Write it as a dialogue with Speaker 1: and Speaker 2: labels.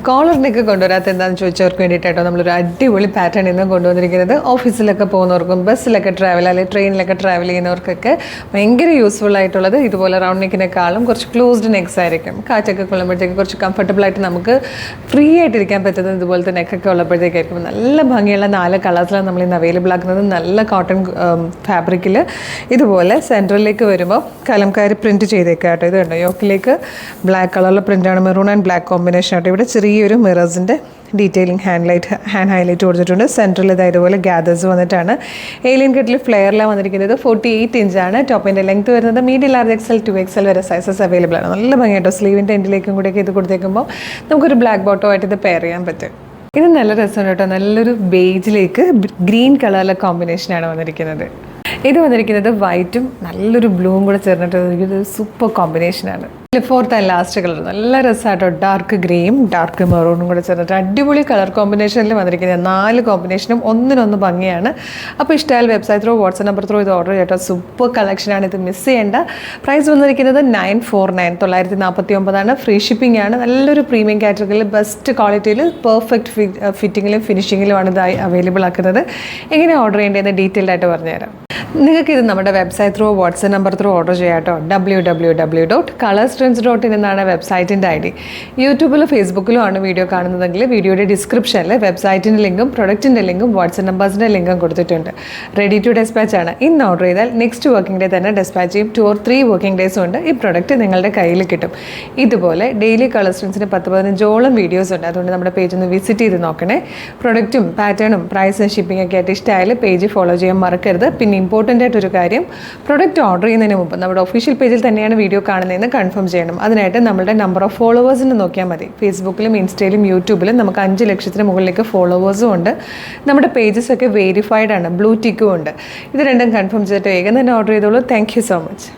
Speaker 1: Collar neck കൊണ്ടുവരാത്ത എന്താണെന്ന് ചോദിച്ചവർക്ക് വേണ്ടിയിട്ടോ നമ്മളൊരു അടിപൊളി പാറ്റേൺ ഇന്ന് കൊണ്ടുവന്നിരിക്കുന്നത്. ഓഫീസിലൊക്കെ പോകുന്നവർക്കും ബസ്സിലൊക്കെ ട്രാവൽ അല്ലെങ്കിൽ ട്രെയിനിലൊക്കെ ട്രാവൽ ചെയ്യുന്നവർക്കൊക്കെ ഭയങ്കര യൂസ്ഫുൾ ആയിട്ടുള്ളത് ഇതുപോലെ റൗണ്ട് നെക്കിനേക്കാളും കുറച്ച് ക്ലോസ്ഡ് നെക്സ് ആയിരിക്കും. കാറ്റൊക്കെ കൊള്ളുമ്പോഴത്തേക്ക് കുറച്ച് കംഫർട്ടബിൾ ആയിട്ട് നമുക്ക് ഫ്രീ ആയിട്ടിരിക്കാൻ പറ്റുന്നത് ഇതുപോലത്തെ നെക്കൊക്കെ ഉള്ളപ്പോഴത്തേക്കായിരിക്കും. നല്ല ഭംഗിയുള്ള 4 കളേഴ്സിലാണ് നമ്മൾ ഇന്ന് അവൈലബിൾ ആക്കുന്നത്. നല്ല കോട്ടൺ ഫാബ്രിക്കിൽ ഇതുപോലെ സെൻട്രലിലേക്ക് വരുമ്പോൾ കലംകാരി പ്രിൻറ്റ് ചെയ്തേക്കാം കേട്ടോ. ഇത് കണ്ടോ, യോക്കിലേക്ക് ബ്ലാക്ക് കളറിലെ പ്രിൻ്റാണ്, മെറൂൺ ആൻഡ് ബ്ലാക്ക് കോമ്പിനേഷൻ ആട്ടോ. ഇവിടെ ചെറിയൊരു മിറേഴ്സിൻ്റെ ഡീറ്റെയിലിംഗ് ഹാൻഡ് ഹൈലൈറ്റ് കൊടുത്തിട്ടുണ്ട്. സെൻട്രൽ ഇതുപോലെ ഗ്യാദേഴ്സ് വന്നിട്ടാണ്. ഏലിയൻ കട്ടിൽ ഫ്ലെയറിലാണ് വന്നിരിക്കുന്നത്. 48 ഇഞ്ചാണ് ടോപ്പിൻ്റെ ലെങ്ത് വരുന്നത്. മീഡിയം ലാർജ് XL 2XL വരെ സൈസസ് അവൈലബിൾ ആണ്. നല്ല ഭംഗിയായിട്ടോ. സ്ലീവിൻ്റെ എൻഡിലേക്കും കൂടെയൊക്കെ ഇത് കൊടുത്തേക്കുമ്പോൾ നമുക്കൊരു ബ്ലാക്ക് ബോട്ടോ ആയിട്ട് ഇത് പെയർ ചെയ്യാൻ പറ്റും. ഇത് നല്ല രസമാണ് കേട്ടോ. നല്ലൊരു ബേജിലേക്ക് ഗ്രീൻ കളറിലെ കോമ്പിനേഷനാണ് വന്നിരിക്കുന്നത്. ഇത് വന്നിരിക്കുന്നത് വൈറ്റും നല്ലൊരു ബ്ലൂവും കൂടെ ചേർന്നിട്ട് ഒരു സൂപ്പർ കോമ്പിനേഷനാണ്. ഫോർത്ത് ആൻഡ് ലാസ്റ്റ് കളർ നല്ല രസമായിട്ടോ. ഡാർക്ക് ഗ്രേയും ഡാർക്ക് മെറൂണും കൂടെ ചേർന്നിട്ട് അടിപൊളി കളർ കോമ്പിനേഷനിൽ വന്നിരിക്കുന്നത്. 4 കോമ്പിനേഷനും ഒന്നിനൊന്ന് ഭംഗിയാണ്. അപ്പോൾ ഇഷ്ടമായാൽ website through WhatsApp number through ഇത് ഓർഡർ ചെയ്യട്ടോ. സൂപ്പർ കളക്ഷനാണ്, ഇത് മിസ് ചെയ്യേണ്ട. പ്രൈസ് വന്നിരിക്കുന്നത് 949 ഫ്രീ ഷിപ്പിംഗ് ആണ്. നല്ലൊരു പ്രീമിയം കാറ്റഗറിയിൽ ബെസ്റ്റ് ക്വാളിറ്റിയിൽ പെർഫെക്റ്റ് ഫിറ്റിങ്ങിലും ഫിനിഷിങ്ങിലുമാണ് ഇത് അവൈലബിൾ ആക്കുന്നത്. എങ്ങനെ ഓർഡർ ചെയ്യേണ്ടതെന്ന് ഡീറ്റെയിൽഡ് ആയിട്ട് പറഞ്ഞുതരാം. നിങ്ങൾക്കിത് നമ്മുടെ website through WhatsApp number through order ചെയ്യാം കേട്ടോ. www.colorstrends.in എന്നാണ് വെബ്സൈറ്റിൻ്റെ ID. യൂട്യൂബിലും ഫേസ്ബുക്കിലും ആണ് വീഡിയോ കാണുന്നതെങ്കിൽ വീഡിയോയുടെ ഡിസ്ക്രിപ്ഷനിൽ വെബ്സൈറ്റിൻ്റെ ലിങ്കും പ്രൊഡക്റ്റിൻ്റെ ലിങ്കും വാട്സ്ആപ്പ് നമ്പേഴ്സിൻ്റെ ലിങ്കും കൊടുത്തിട്ടുണ്ട്. റെഡി ടു ഡെസ്പാച്ച് ആണ്. ഇന്ന് ഓർഡർ ചെയ്താൽ നെക്സ്റ്റ് വർക്കിംഗ് ഡേ തന്നെ ഡെസ്പാച്ച് ചെയ്യും. 2 or 3 വർക്കിംഗ് ഡേയ്സ് കൊണ്ട് ഈ പ്രൊഡക്റ്റ് നിങ്ങളുടെ കയ്യിൽ കിട്ടും. ഇതുപോലെ ഡെയിലി കളർ സ്ട്രെൻസിന് 10-15ഓളം വീഡിയോസ് ഉണ്ട്. അതുകൊണ്ട് നമ്മുടെ പേജ് ഒന്ന് വിസിറ്റ് ചെയ്ത് നോക്കണേ. പ്രൊഡക്റ്റും പാറ്റേണും പ്രൈസും ഷിപ്പിംഗ് ഒക്കെ ആയിട്ട് ഇഷ്ടമായാലും പേജ് ഫോളോ ചെയ്യാൻ മറക്കരുത്. പിന്നെ ഇമ്പോർട്ടൻ്റ് ആയിട്ടൊരു കാര്യം, പ്രൊഡക്റ്റ് ഓർഡർ ചെയ്യുന്നതിന് മുമ്പ് നമ്മുടെ ഒഫീഷ്യൽ പേജിൽ തന്നെയാണ് വീഡിയോ കാണുന്നതെന്ന് കൺഫേം ചെയ്യണം. അതിനായിട്ട് നമ്മുടെ നമ്പർ ഓഫ് ഫോളോവേഴ്സിന് നോക്കിയാൽ മതി. ഫേസ്ബുക്കിലും ഇൻസ്റ്റയിലും യൂട്യൂബിലും നമുക്ക് 5 ലക്ഷത്തിന് മുകളിലേക്ക് ഫോളോവേഴ്സും ഉണ്ട്. നമ്മുടെ പേജസ് ഒക്കെ വെരിഫൈഡ് ആണ്, ബ്ലൂ ടിക്കും ഉണ്ട്. ഇത് രണ്ടും കൺഫേം ചെയ്തിട്ട് വേഗം തന്നെ ഓർഡർ ചെയ്തോളൂ. Thank you so much.